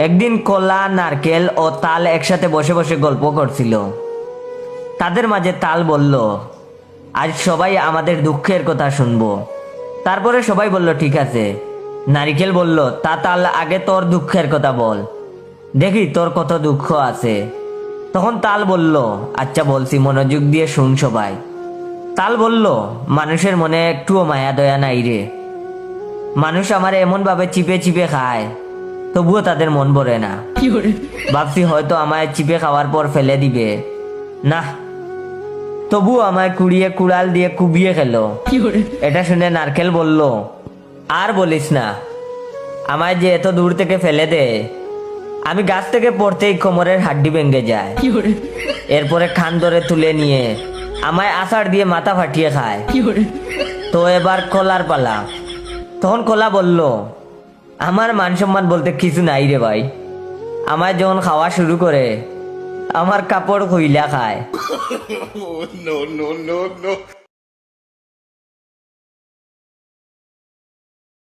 একদিন কলা, নারকেল ও তাল একসাথে বসে বসে গল্প করছিল। তাদের মাঝে তাল বলল, আজ সবাই আমাদের দুঃখের কথা শুনবো। তারপরে সবাই বলল ঠিক আছে। নারিকেল বলল, তা তাল আগে তোর দুঃখের কথা বল, দেখি তোর কত দুঃখ আছে। তখন তাল বলল, আচ্ছা বলছি, মনোযোগ দিয়ে শুন সবাই। তাল বলল, মানুষের মনে একটুও মায়া দয়া নাই রে। মানুষ আমার এমন ভাবে চিপে চিপে খায়, তবুও তাদের মন ভরে না। ভাবছি হয়তো আমায় চিপে খাওয়ার পর ফেলে দিবে, না, তবুও আমায় কুড়িয়ে কুড়াল দিয়ে কুবিয়ে খেলো। এটা শুনে নারকেল বলল, আর বলিস না, আমায় যে এত দূর থেকে ফেলে দে, আমি গাছ থেকে পড়তেই কোমরের হাড্ডি ভেঙে যায়। এরপরে খান ধরে তুলে নিয়ে আমায় আষাঢ় দিয়ে মাথা ফাটিয়ে খায়। তো এবার কলার পালা। তখন কলা বলল, আমার মান সম্মান বলতে কিছু নাই রে ভাই। আমায় যখন খাওয়া শুরু করে আমার কাপড় খুইলা খায়। No, no, no, no.